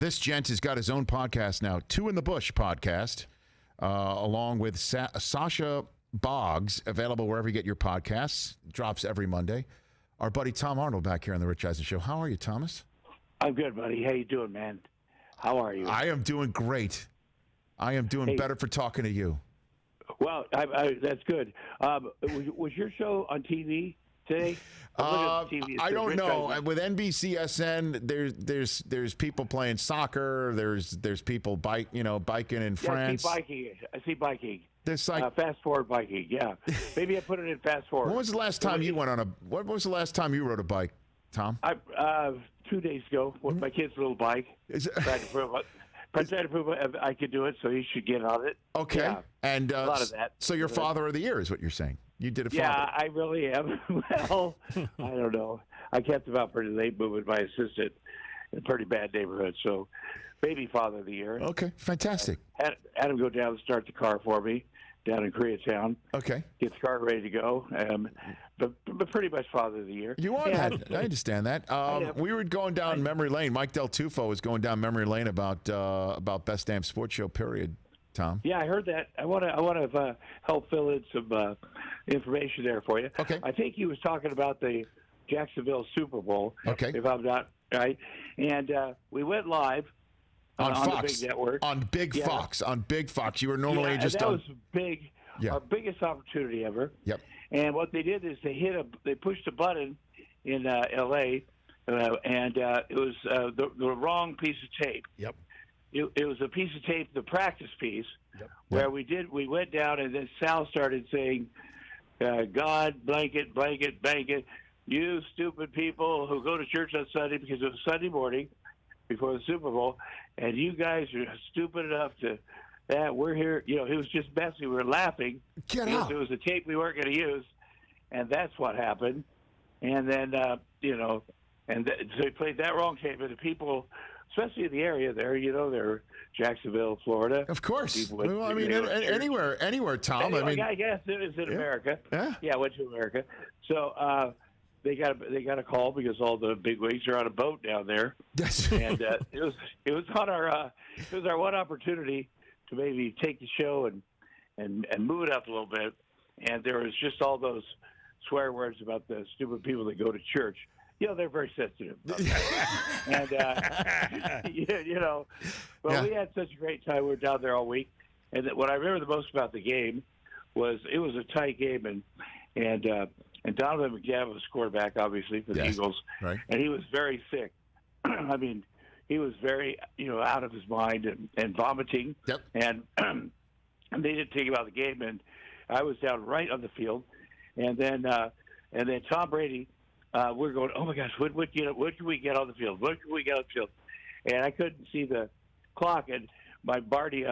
This gent has got his own podcast now, Two in the Bush podcast, along with Sasha Boggs, available wherever you get your podcasts. Drops every Monday. Our buddy Tom Arnold back here on the Rich Eisen Show. How are you, Thomas? I'm good, buddy. How you doing, man? How are you? I am doing great. I am doing better for talking to you. Well, that's good. Was your show on TV today? I don't know. With NBCSN, there's people playing soccer. There's people biking in France. I see biking. There's like fast forward biking. Yeah, maybe I put it in fast forward. When was the last time you went on What was the last time you rode a bike, Tom? 2 days ago with my kid's little bike. Tried to prove I could do it, so he should get on it. Okay. Yeah. And a lot of that. So you're father of the year is what you're saying. You did it. Yeah, I really am. Well, I don't know. I kept him out pretty late, but with my assistant in a pretty bad neighborhood. So, baby father of the year. Okay, fantastic. Had him go down and start the car for me down in Koreatown. Okay. Get the car ready to go. But pretty much father of the year. You are that. I understand that. We were going down memory lane. Mike Del Tufo was going down memory lane about Best Damn Sports Show, period, Tom. Yeah, I heard that. I want to help fill in some information there for you. Okay. I think he was talking about the Jacksonville Super Bowl. Okay. If I'm not right. And we went live on Fox. The big network. On Big Fox. You were normally just that on. Was big. Yeah. Our biggest opportunity ever. Yep. And what they did is they pushed a button in L.A. And it was the wrong piece of tape. Yep. It was a piece of tape, the practice piece, where we went down and then Sal started saying, God, blanket, blanket, blanket, you stupid people who go to church on Sunday because it was Sunday morning before the Super Bowl, and you guys are stupid enough to that we're here. You know, it was just messy. We were laughing. Get out. It was a tape we weren't going to use, and that's what happened. And then, so he played that wrong tape, and the people, especially in the area there, they're Jacksonville, Florida. Of course. Well, I mean, anywhere, Tom. Anyway, I mean, I guess it was in America. Yeah. Yeah, I went to America. So they got a call because all the big wigs are on a boat down there. Yes. And it was on our one opportunity to maybe take the show and move it up a little bit. And there was just all those swear words about the stupid people that go to church. They're very sensitive about that. And, we had such a great time. We were down there all week. And what I remember the most about the game was it was a tight game. And Donovan McNabb was quarterback, obviously, for the Eagles. Right. And he was very sick. I mean, he was very, out of his mind and vomiting. Yep. And they didn't think about the game. And I was down right on the field. And then Tom Brady, we're going, oh my gosh, what can we get on the field? What can we get on the field? And I couldn't see the clock, and my Barty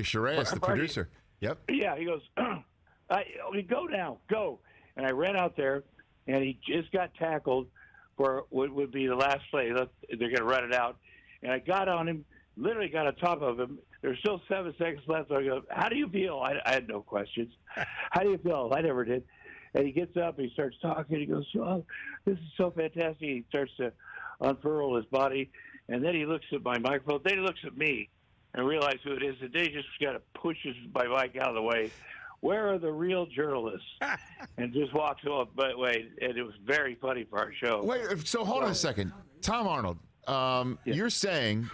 Shiraz, the producer. Yep. Yeah, he goes, go now, go. And I ran out there, and he just got tackled for what would be the last play. They're going to run it out. And I got on him, literally got on top of him. There's still 7 seconds left. So I go, how do you feel? I had no questions. How do you feel? I never did. And he gets up, he starts talking. He goes, oh, this is so fantastic. He starts to unfurl his body. And then he looks at my microphone. Then he looks at me and realizes who it is. And then he just kind of pushes my mic out of the way. Where are the real journalists? And just walks off. But wait, and it was very funny for our show. Wait, so hold on a second. Tom Arnold, you're saying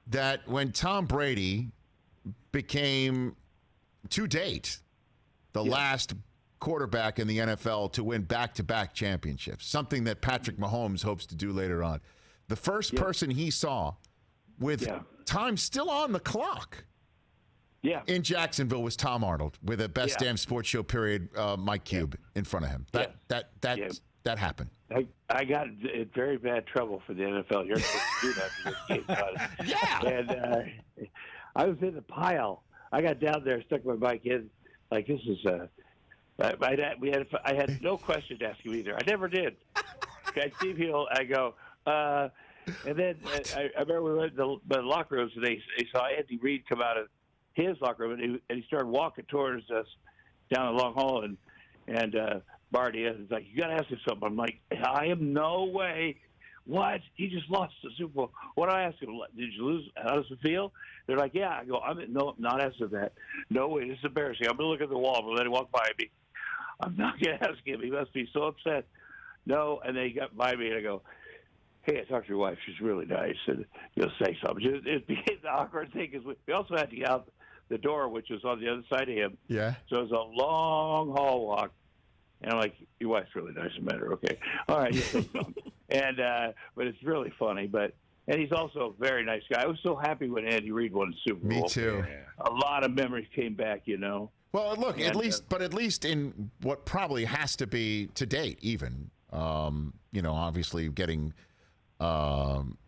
that when Tom Brady became, to date, the last quarterback in the NFL to win back-to-back championships, something that Patrick Mahomes hopes to do later on, the first person he saw with time still on the clock in Jacksonville was Tom Arnold with a Best Damn Sports Show, period, Mike Cube in front of him. That happened. I got in very bad trouble for the NFL. You're supposed to do that for this game. Yeah. And I was in the pile. I got down there, stuck my bike in, like this is I had no question to ask you either. I never did. I see people. I go, and then I remember we went to the locker rooms and they saw Andy Reid come out of his locker room and he started walking towards us down the long hall and Barty is like, you got to ask him something. I'm like, I am no way what? He just lost the Super Bowl. What did I ask him? Did you lose? How does it feel? They're like, yeah. I go, no, not asking that. No way, this is embarrassing. I'm going to look at the wall, but let him walk by me. I'm not going to ask him. He must be so upset. No, and they got by me, and I go, hey, I talked to your wife. She's really nice, and you'll say something. It became the awkward thing because we also had to get out the door, which was on the other side of him. Yeah. So it was a long hall walk. And I'm like, your wife's really nice. I met her. Okay. All right. You say something. And, but it's really funny. And he's also a very nice guy. I was so happy when Andy Reid won the Super Bowl. Me too. A lot of memories came back, you know. Well, look, at least in what probably has to be to date, even, obviously getting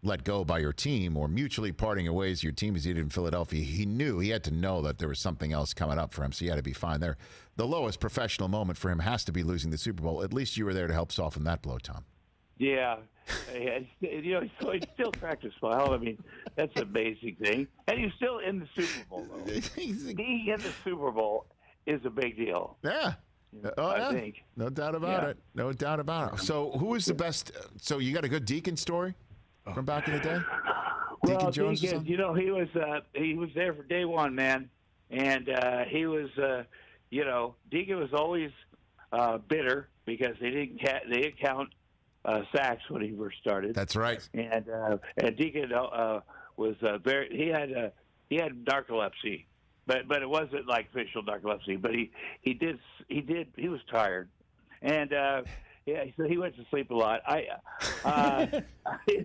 let go by your team or mutually parting ways your team as he did in Philadelphia. He had to know that there was something else coming up for him, so he had to be fine there. The lowest professional moment for him has to be losing the Super Bowl. At least you were there to help soften that blow, Tom. Yeah. So he still cracked a smile. I mean, that's an amazing thing. And he's still in the Super Bowl, though. Being in the Super Bowl is a big deal. Yeah. I think. No doubt about it. No doubt about it. So who is the best? So you got a good Deacon story from back in the day? Deacon Jones? Deacon, he was there for day one, man. And he was, Deacon was always bitter because they didn't count sacks when he first started. That's right. And Deacon was he had narcolepsy. But it wasn't like official narcolepsy. But he was tired, and so he went to sleep a lot. He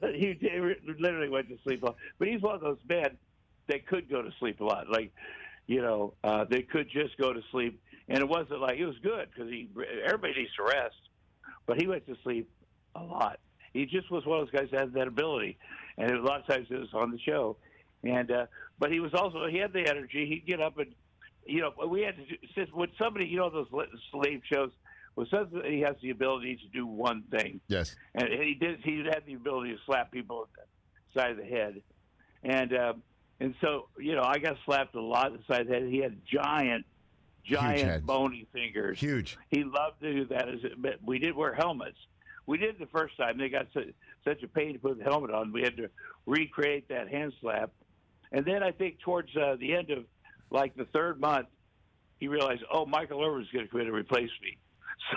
literally went to sleep a lot. But he's one of those men that could go to sleep a lot. Like, they could just go to sleep, and it wasn't like it was good because everybody needs to rest. But he went to sleep a lot. He just was one of those guys that had that ability, and a lot of times it was on the show. And but he had the energy. He'd get up and we had to when somebody those slave shows. Well, he has the ability to do one thing. Yes. And he had the ability to slap people on the side of the head, and so I got slapped a lot on the side of the head. He had giant bony fingers. Huge. He loved to do that. But we did wear helmets. We did the first time. They got such a pain to put the helmet on. We had to recreate that hand slap. And then I think towards the end of like the third month, he realized, Michael Irvin's going to come in and replace me.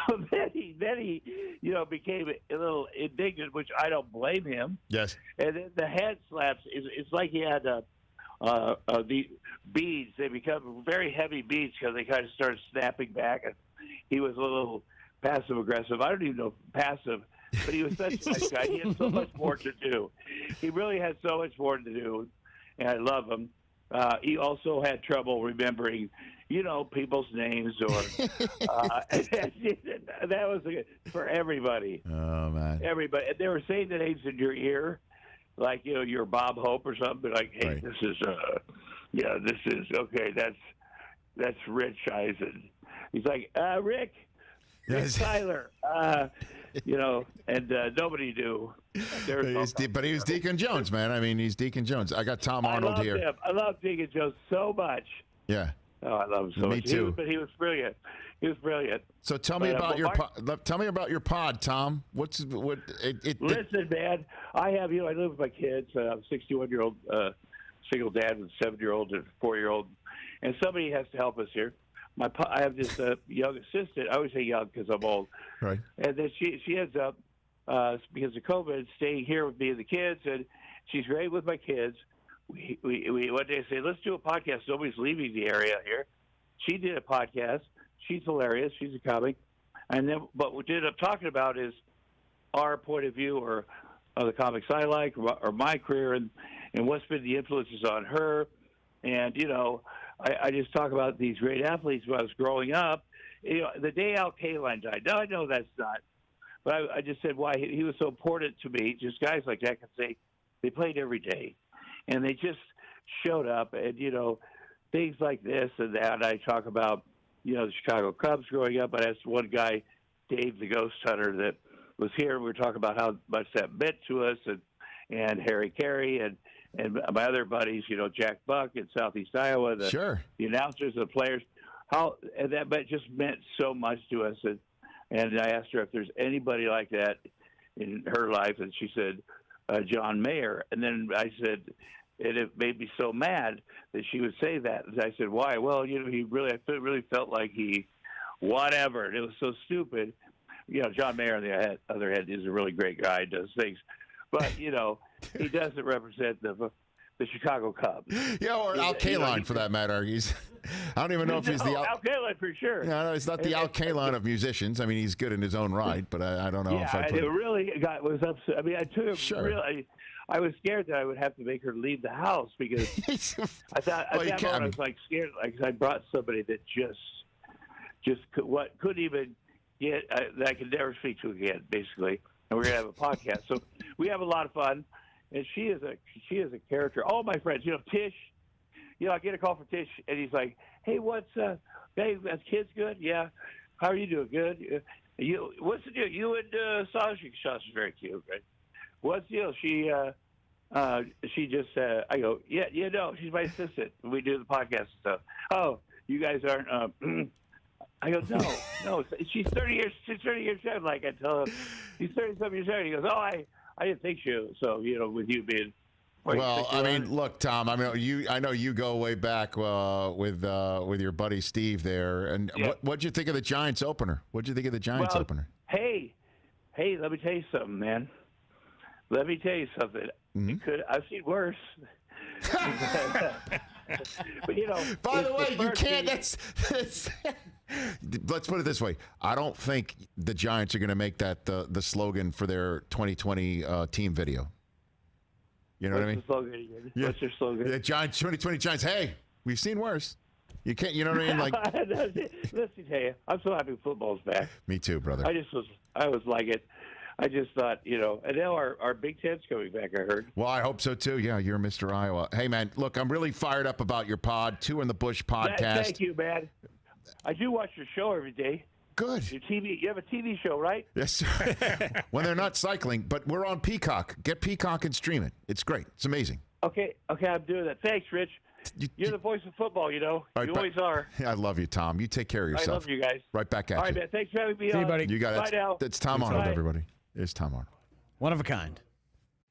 So then he became a little indignant, which I don't blame him. Yes. And then the head slaps. It's like he had the beads. They become very heavy beads because they kind of started snapping back. And he was a little passive aggressive. I don't even know passive, but he was such a nice guy. He had so much more to do. He really had so much more to do. And I love him. He also had trouble remembering, people's names or that was for everybody. Oh man, everybody. They were saying the names in your ear, like you're Bob Hope or something. Like, hey, right. This is okay. That's Rich Eisen. He's like, Rick. Yes. Tyler, and nobody knew. But he was Deacon Jones, man. I mean, he's Deacon Jones. I got Tom Arnold here. Him. I love Deacon Jones so much. Yeah. Oh, I love him so much. Me too. He was brilliant. He was brilliant. So tell me about your pod, Tom. Listen, man. I live with my kids. I'm a 61-year-old single dad with a 7-year-old and a 4-year-old, and somebody has to help us here. I have this young assistant. I always say young because I'm old. Right. And then she ends up, because of COVID, staying here with me and the kids, and she's great with my kids. We one day say, let's do a podcast. Nobody's leaving the area here. She did a podcast. She's hilarious. She's a comic. And then what we ended up talking about is our point of view or the comics I like or my career and what's been the influences on her. And, I just talk about these great athletes when I was growing up. The day Al Kaline died. Now, I know that's not. But I just said why he was so important to me. Just guys like that can say they played every day. And they just showed up. And, things like this and that. And I talk about, the Chicago Cubs growing up. I asked one guy, Dave the Ghost Hunter, that was here. We were talking about how much that meant to us and Harry Carey and my other buddies, Jack Buck in Southeast Iowa, the announcers, the players, and that just meant so much to us. And I asked her if there's anybody like that in her life, and she said John Mayer. And then I said, and it made me so mad that she would say that. And I said, why? Well, I really felt like whatever. And it was so stupid. John Mayer on the other hand is a really great guy, does things, but he doesn't represent the Chicago Cubs. Yeah, or Al Kaline for that matter. I don't even know if he's the Al Kaline for sure. No, he's not the Al Kaline of musicians. I mean, he's good in his own right, but I don't know if I put it really was upset. I mean, I took it Sure. really. I was scared that I would have to make her leave the house because I thought at that moment I was like scared, like I brought somebody that just couldn't even get that I could never speak to again, basically. And we're gonna have a podcast, so we have a lot of fun. And she is a character. All my friends, Tish. I get a call from Tish, and he's like, "Hey, hey, as kids good? Yeah. How are you doing? Good. What's the deal? You and Sasha? Sasha's very cute, right? What's the deal? She just I go, yeah, she's my assistant. We do the podcast and stuff. Oh, you guys aren't. I go, no. She's 30 years. She's 30 years young. Like I tell him, she's 30-something years young. He goes, oh, I didn't think so. With you being. Well, I mean, look, Tom. I mean, I know you go way back with your buddy Steve there. And what'd you think of the Giants opener? What'd you think of the Giants opener? Hey, let me tell you something, man. Let me tell you something. Mm-hmm. I've seen worse. But By the way, you can't. That's let's put it this way. I don't think the Giants are going to make that the slogan for their 2020 team video. You know what I mean? What's the slogan again? Yeah. What's your slogan? The Giants 2020 Giants. Hey, we've seen worse. You can't. You know what I mean? Like, listen, tell you, I'm so happy football's back. Me too, brother. I was like it. I just thought, and now our Big Ten's coming back, I heard. Well, I hope so, too. Yeah, you're Mr. Iowa. Hey, man, look, I'm really fired up about your pod, Two in the Bush podcast. Thank you, man. I do watch your show every day. Good. Your TV, you have a TV show, right? Yes, sir. When they're not cycling, but we're on Peacock. Get Peacock and stream it. It's great. It's amazing. Okay, I'm doing that. Thanks, Rich. You're the voice of football, Right, you always are. I love you, Tom. You take care of yourself. I love you guys. Right back at you. All right, man. Thanks for having me See on. you, buddy. You got it. Bye now. That's Tom Arnold, everybody. It's Tom Arnold. One of a kind.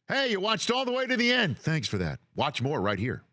Hey, you watched all the way to the end. Thanks for that. Watch more right here.